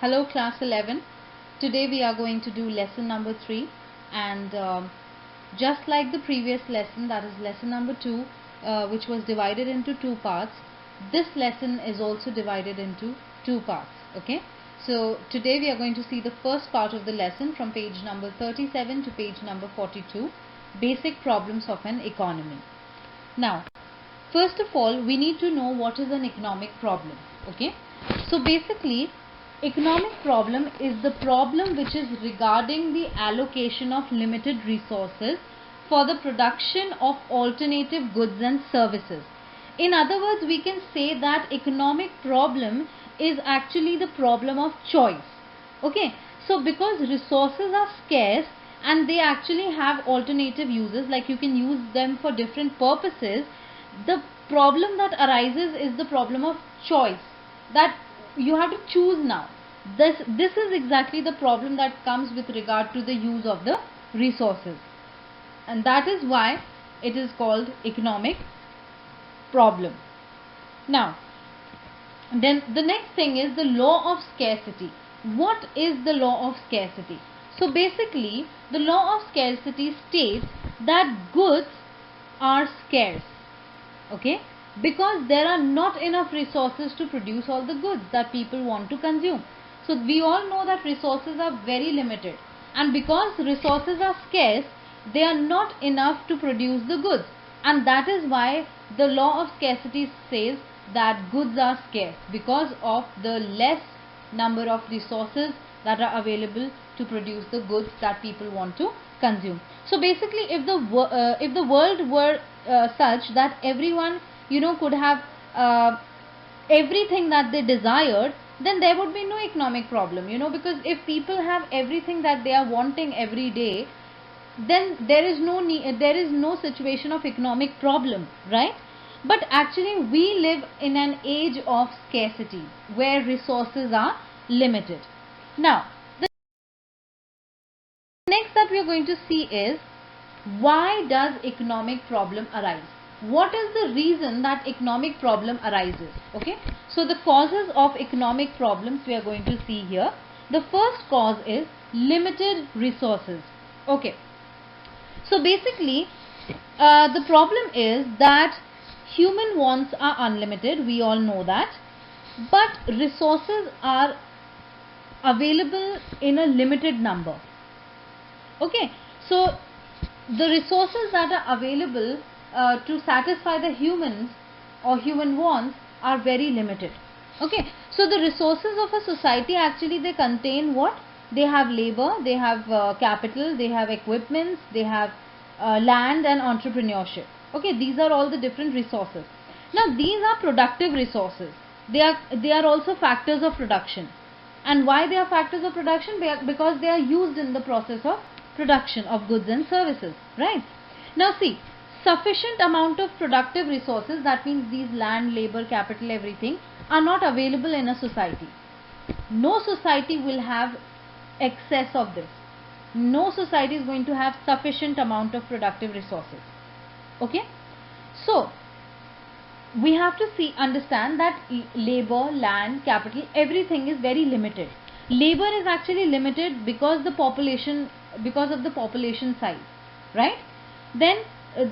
Hello class 11. Today we are going to do lesson number 3, and just like the previous lesson, that is lesson number 2, which was divided into two parts, this lesson is also divided into two parts. Okay, so today we are going to see the first part of the lesson from page number 37 to page number 42, basic problems of an economy. Now, first of all, we need to know what is an economic problem. Okay, so basically economic problem is the problem which is regarding the allocation of limited resources for the production of alternative goods and services. In other words, we can say that economic problem is actually the problem of choice. Okay, so because resources are scarce and they actually have alternative uses, like you can use them for different purposes, the problem that arises is the problem of choice, that you have to choose now. This is exactly the problem that comes with regard to the use of the resources, and that is why it is called economic problem. Now, then the next thing is the law of scarcity. What is the law of scarcity? So basically, the law of scarcity states that goods are scarce. Okay, because there are not enough resources to produce all the goods that people want to consume. So we all know that resources are very limited, and because resources are scarce, they are not enough to produce the goods, and that is why the law of scarcity says that goods are scarce, because of the less number of resources that are available to produce the goods that people want to consume. So basically, if the world were such that everyone could have everything that they desired, then there would be no economic problem, because if people have everything that they are wanting every day, then there is no situation of economic problem, right? But actually we live in an age of scarcity where resources are limited. Now, the next that we are going to see is, why does economic problem arise? What is the reason that economic problem arises? Okay, so the causes of economic problems we are going to see here. The first cause is limited resources. Okay, so basically the problem is that human wants are unlimited, we all know that, but resources are available in a limited number. Okay, so the resources that are available to satisfy the humans or human wants are very limited. Okay, so the resources of a society, actually they contain what? They have labor, they have capital, they have equipments, they have land and entrepreneurship. Okay, these are all the different resources. Now these are productive resources. They are also factors of production. And why they are factors of production? Because they are used in the process of production of goods and services, right? Now see, sufficient amount of productive resources, that means these land, labor, capital, everything, are not available in a society. No society will have excess of this. No society is going to have sufficient amount of productive resources. Okay, so we have to understand that labor, land, capital, everything is very limited. Labor is actually limited because of the population size, right? Then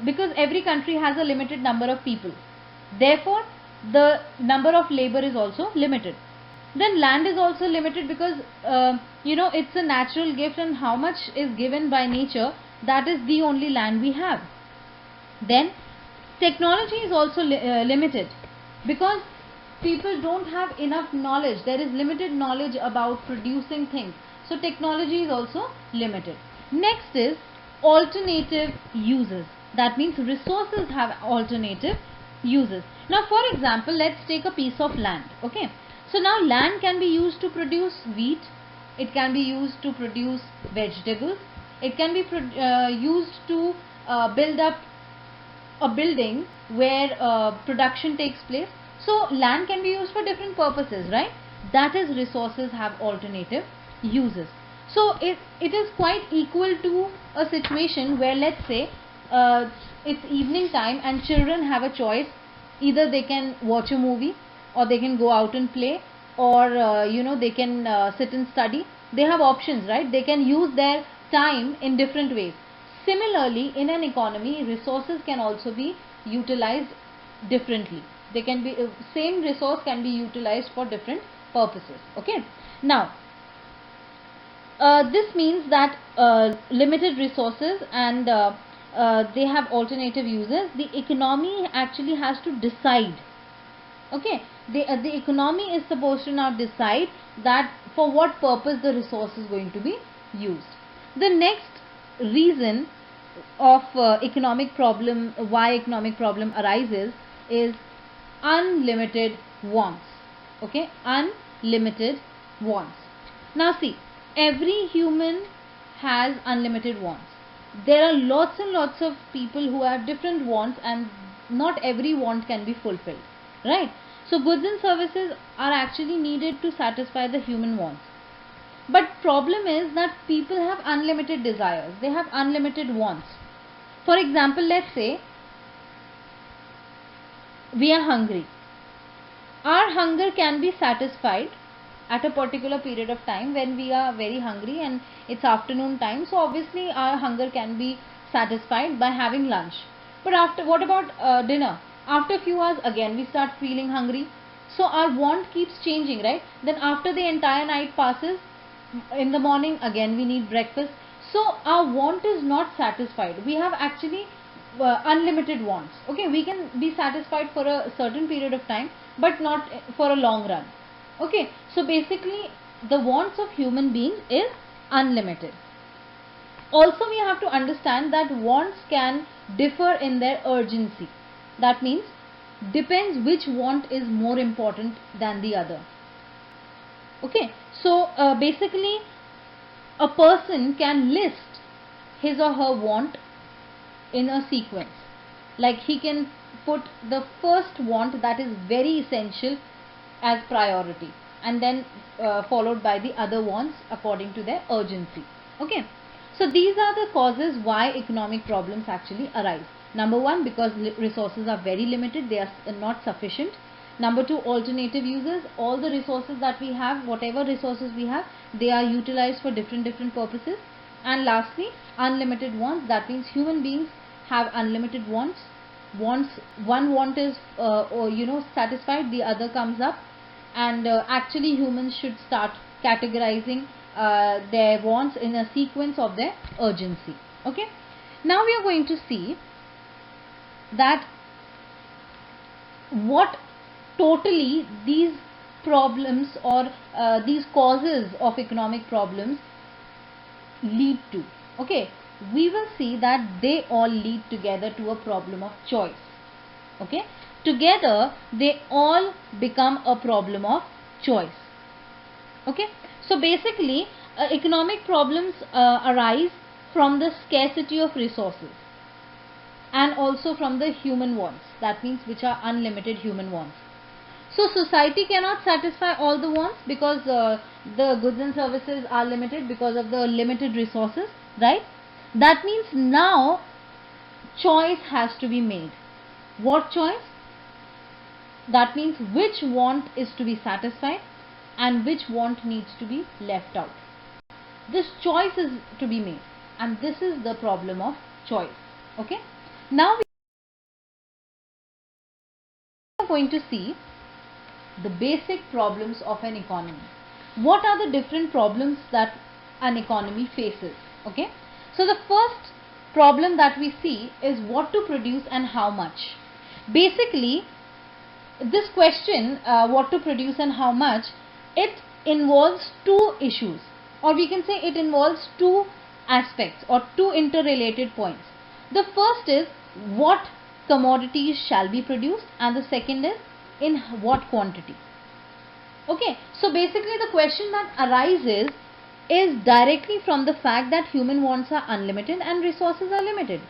because every country has a limited number of people, therefore the number of labor is also limited. Then land is also limited because it's a natural gift, and how much is given by nature, that is the only land we have. Then technology is also limited because people don't have enough knowledge. There is limited knowledge about producing things, so technology is also limited. Next is alternative uses. That means resources have alternative uses. Now for example, let's take a piece of land. Okay, so now land can be used to produce wheat, it can be used to produce vegetables, it can be used to build up a building where production takes place. So land can be used for different purposes, right? That is, resources have alternative uses. So it is quite equal to a situation where, let's say it's evening time and children have a choice. Either they can watch a movie, or they can go out and play, or they can sit and study. They have options, right? They can use their time in different ways. Similarly, in an economy, resources can also be utilized differently. They can be same resource can be utilized for different purposes. Okay. Now, this means that limited resources and they have alternative uses. The economy actually has to decide. Okay, the economy is supposed to now decide that for what purpose the resource is going to be used. The next reason of economic problem, why economic problem arises, is unlimited wants. Okay, unlimited wants. Now see, every human has unlimited wants. There are lots and lots of people who have different wants, and not every want can be fulfilled, right? So goods and services are actually needed to satisfy the human wants. But problem is that people have unlimited desires. They have unlimited wants. For example, let's say we are hungry. Our hunger can be satisfied at a particular period of time when we are very hungry and it's afternoon time. So obviously our hunger can be satisfied by having lunch. But after, what about dinner? After a few hours again we start feeling hungry. So our want keeps changing, right? Then after the entire night passes, in the morning again we need breakfast. So our want is not satisfied. We have actually unlimited wants. Okay, we can be satisfied for a certain period of time, but not for a long run. Okay, so basically the wants of human beings is unlimited. Also we have to understand that wants can differ in their urgency. That means depends which want is more important than the other. Okay, so basically a person can list his or her want in a sequence. Like he can put the first want that is very essential as priority, and then followed by the other wants according to their urgency. Okay, so these are the causes why economic problems actually arise. Number one, because resources are very limited, they are not sufficient. Number two, alternative uses. All the resources that we have, whatever resources we have, they are utilized for different purposes. And lastly, unlimited wants. That means human beings have unlimited wants. One want is satisfied, the other comes up, and actually humans should start categorizing their wants in a sequence of their urgency. Okay, now we are going to see that what totally these problems or these causes of economic problems lead to. Okay, we will see that they all lead together to a problem of choice. Okay, together they all become a problem of choice. Okay, so basically economic problems arise from the scarcity of resources and also from the human wants. That means which are unlimited human wants. So society cannot satisfy all the wants because the goods and services are limited because of the limited resources, right? That means now choice has to be made. What choice? That means which want is to be satisfied and which want needs to be left out. This choice is to be made, and this is the problem of choice. Okay, now we are going to see the basic problems of an economy. What are the different problems that an economy faces? Okay, so the first problem that we see is what to produce and how much. Basically, this question, what to produce and how much, it involves two issues, or we can say it involves two aspects or two interrelated points. The first is what commodities shall be produced, and the second is in what quantity. Okay, so basically the question that arises is directly from the fact that human wants are unlimited and resources are limited.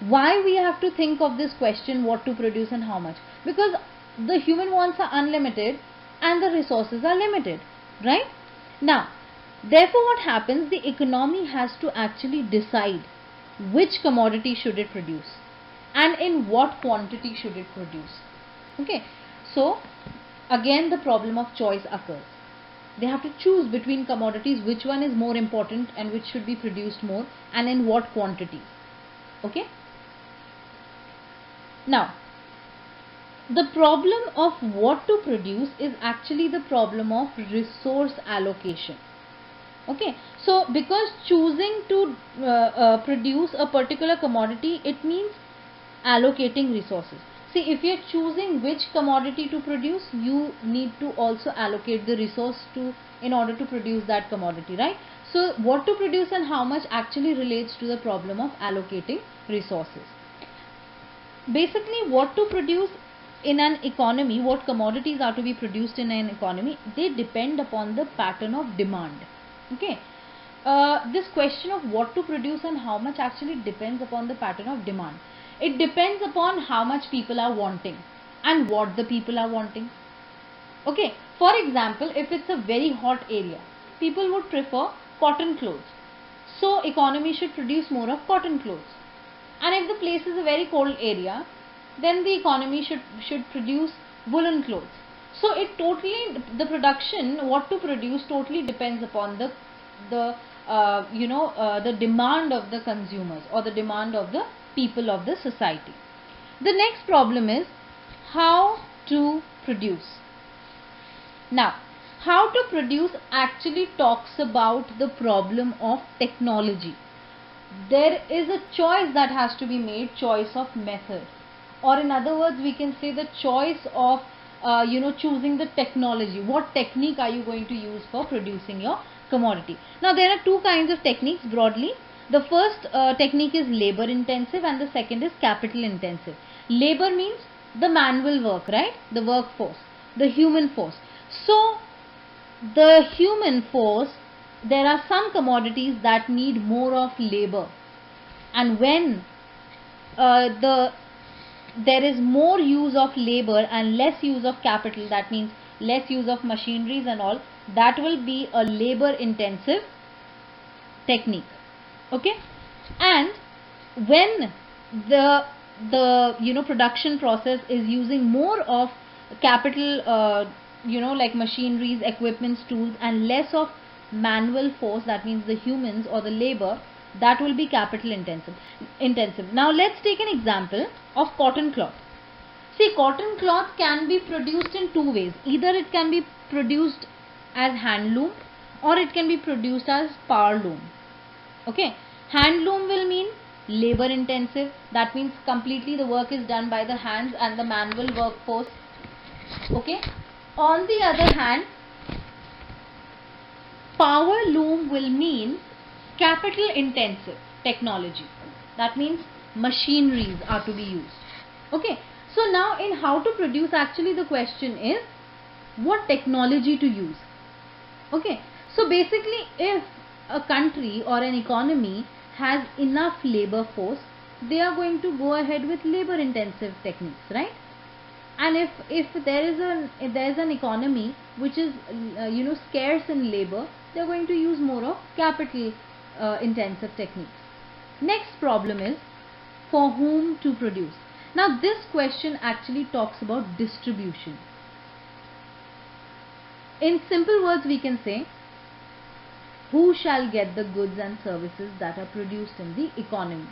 Why we have to think of this question, what to produce and how much? Because the human wants are unlimited and the resources are limited, right? Now, therefore what happens, the economy has to actually decide which commodity should it produce and in what quantity should it produce. Okay, so again the problem of choice occurs. They have to choose between commodities, which one is more important and which should be produced more and in what quantities. Okay. Now, the problem of what to produce is actually the problem of resource allocation. Okay, so because choosing to produce a particular commodity, it means allocating resources. See, if you're choosing which commodity to produce, you need to also allocate the resource to in order to produce that commodity, right? So what to produce and how much actually relates to the problem of allocating resources. Basically, what to produce in an economy, what commodities are to be produced in an economy, they depend upon the pattern of demand. Okay, this question of what to produce and how much actually depends upon the pattern of demand. It depends upon how much people are wanting and what the people are wanting. Okay, for example, if it's a very hot area, people would prefer cotton clothes, so economy should produce more of cotton clothes. And if the place is a very cold area, then the economy should produce woolen clothes. So it totally, the production, what to produce totally depends upon the demand of the consumers or the demand of the people of the society. The next problem is how to produce. Now, how to produce actually talks about the problem of technology. There is a choice that has to be made, choice of method, or in other words we can say the choice of choosing the technology. What technique are you going to use for producing your commodity? Now there are two kinds of techniques broadly. The first technique is labor intensive and the second is capital intensive. Labor means the manual work, right? The workforce, the human force. So the human force, there are some commodities that need more of labor, and when there is more use of labor and less use of capital, that means less use of machineries and all, that will be a labor intensive technique. Okay, and when the production process is using more of capital, like machineries, equipments, tools, and less of manual force, that means the humans or the labor, that will be capital intensive. Now let's take an example of cotton cloth. See, cotton cloth can be produced in two ways. Either it can be produced as handloom or it can be produced as power loom. Okay, handloom will mean labor intensive, that means completely the work is done by the hands and the manual workforce. Okay, on the other hand, power loom will mean capital intensive technology, that means machineries are to be used. Okay, so now in how to produce, actually the question is what technology to use. Okay, so basically if a country or an economy has enough labor force, they are going to go ahead with labor intensive techniques, right? And if there is an economy which is scarce in labor, they are going to use more of capital intensive techniques. Next problem is for whom to produce. Now this question actually talks about distribution. In simple words we can say, who shall get the goods and services that are produced in the economy?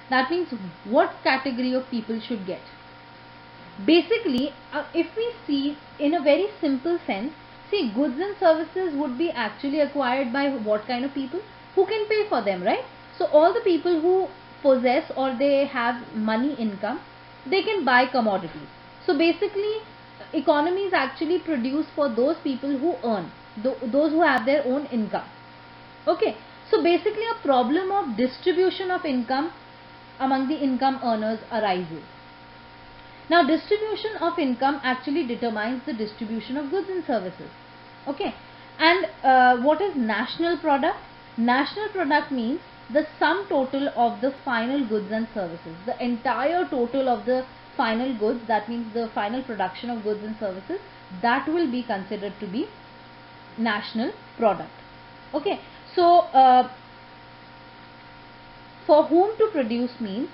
That means what category of people should get. Basically, if we see in a very simple sense, see, goods and services would be actually acquired by what kind of people? Who can pay for them, right? So all the people who possess or they have money income, they can buy commodities. So basically, economies actually produce for those people who earn, those who have their own income. Okay, so basically a problem of distribution of income among the income earners arises. Now distribution of income actually determines the distribution of goods and services. Okay, and what is national product? National product means the sum total of the final goods and services, the entire total of the final goods, that means the final production of goods and services, that will be considered to be national product. Okay, so for whom to produce means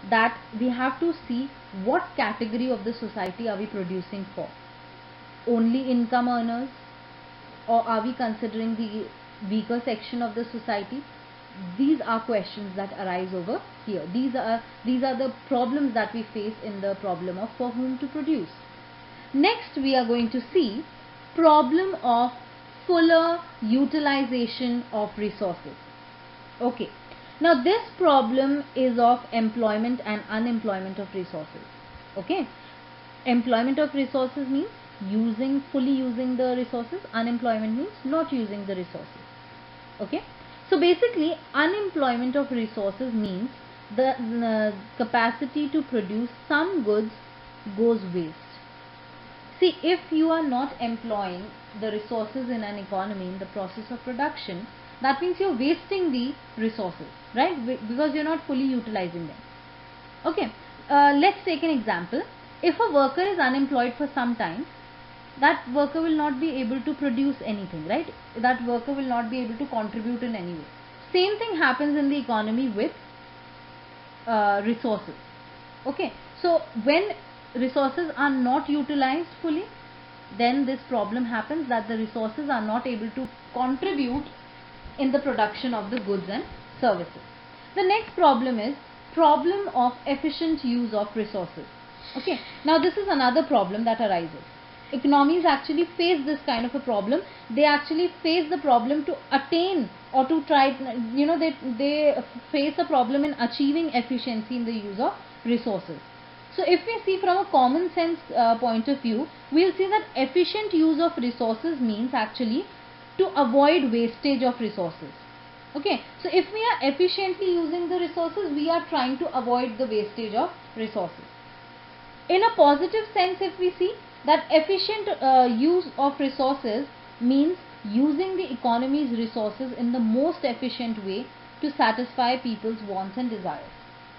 that we have to see what category of the society are we producing for. only income earners, or are we considering the weaker section of the society? These are questions that arise over here. These are the problems that we face in the problem of for whom to produce. Next, we are going to see problem of fuller utilization of resources. Okay. Now this problem is of employment and unemployment of resources. Okay. Employment of resources means fully using the resources. Unemployment means not using the resources. Okay. So basically, unemployment of resources means the capacity to produce some goods goes waste. See, if you are not employing the resources in an economy in the process of production, that means you're wasting the resources, right? Because you're not fully utilizing them. Okay, let's take an example. If a worker is unemployed for some time, that worker will not be able to produce anything, right? That worker will not be able to contribute in any way. Same thing happens in the economy with resources. Okay, so when resources are not utilized fully, then this problem happens that the resources are not able to contribute in the production of the goods and services. The next problem is problem of efficient use of resources. Okay, now this is another problem that arises. Economies actually face this kind of a problem. They actually face the problem to attain or to try, they face a problem in achieving efficiency in the use of resources. So if we see from a common sense point of view, we'll see that efficient use of resources means actually to avoid wastage of resources. Okay, so if we are efficiently using the resources, we are trying to avoid the wastage of resources. In a positive sense, if we see that efficient use of resources means using the economy's resources in the most efficient way to satisfy people's wants and desires.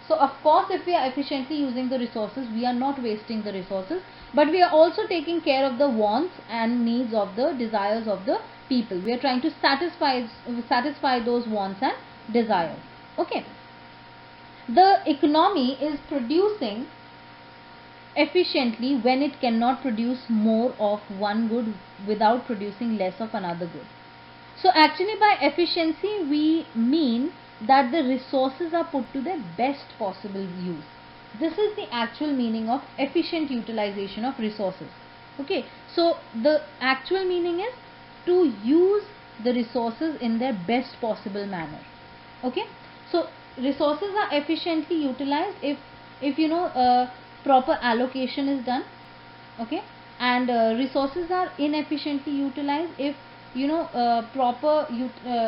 So of course, if we are efficiently using the resources, we are not wasting the resources, but we are also taking care of the wants and needs of the desires of the people. We are trying to satisfy those wants and desires. Okay. The economy is producing efficiently when it cannot produce more of one good without producing less of another good. So actually by efficiency we mean that the resources are put to their best possible use. This is the actual meaning of efficient utilization of resources. Okay, so the actual meaning is to use the resources in their best possible manner. Okay, so resources are efficiently utilized if proper allocation is done. Okay, and resources are inefficiently utilized if proper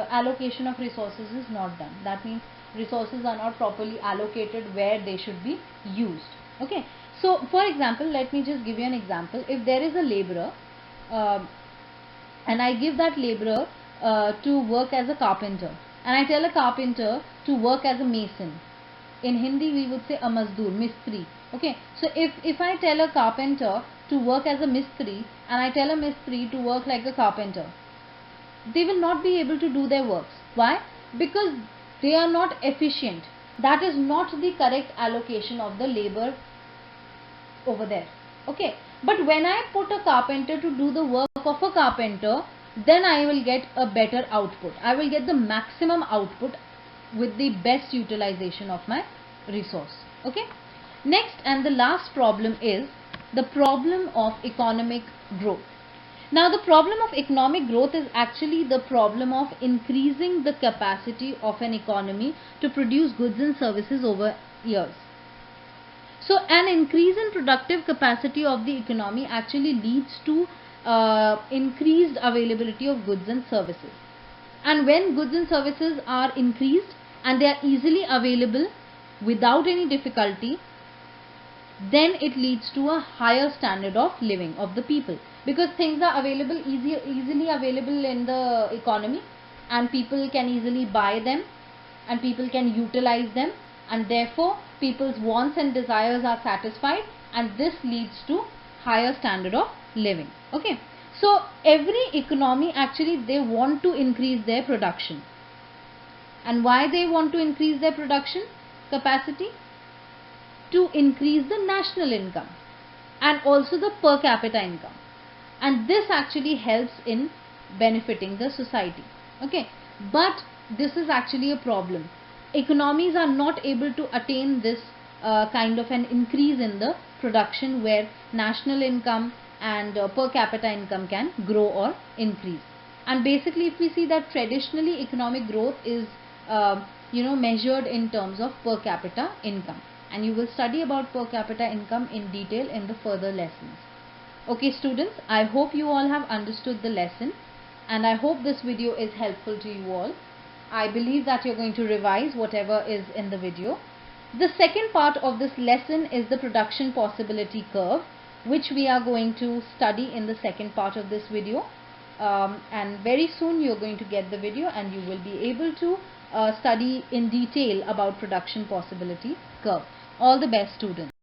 allocation of resources is not done. That means resources are not properly allocated where they should be used. Okay, so for example, let me just give you an example. If there is a laborer and I give that laborer to work as a carpenter, and I tell a carpenter to work as a mason. In Hindi we would say a mazdoor, mistri. Okay, so if I tell a carpenter to work as a mistri and I tell a mistri to work like a carpenter, they will not be able to do their works. Why? Because they are not efficient. That is not the correct allocation of the labor over there. Okay, but when I put a carpenter to do the work of a carpenter, then I will get a better output. I will get the maximum output with the best utilization of my resource. Okay, next and the last problem is the problem of economic growth. Now the problem of economic growth is actually the problem of increasing the capacity of an economy to produce goods and services over years. So an increase in productive capacity of the economy actually leads to increased availability of goods and services. And when goods and services are increased and they are easily available without any difficulty, then it leads to a higher standard of living of the people, because things are available easily available in the economy and people can easily buy them and people can utilize them, and therefore people's wants and desires are satisfied, and this leads to higher standard of living. Okay, so every economy actually they want to increase their production. And why they want to increase their production capacity? To increase the national income and also the per capita income. and this actually helps in benefiting the society. Okay, but this is actually a problem. Economies are not able to attain this kind of an increase in the production where national income and per capita income can grow or increase. And basically, if we see that traditionally economic growth is measured in terms of per capita income, and you will study about per capita income in detail in the further lessons. Okay students, I hope you all have understood the lesson, and I hope this video is helpful to you all. I believe that you're going to revise whatever is in the video. The second part of this lesson is the production possibility curve, which we are going to study in the second part of this video. And very soon you're going to get the video and you will be able to study in detail about production possibility curve. All the best students.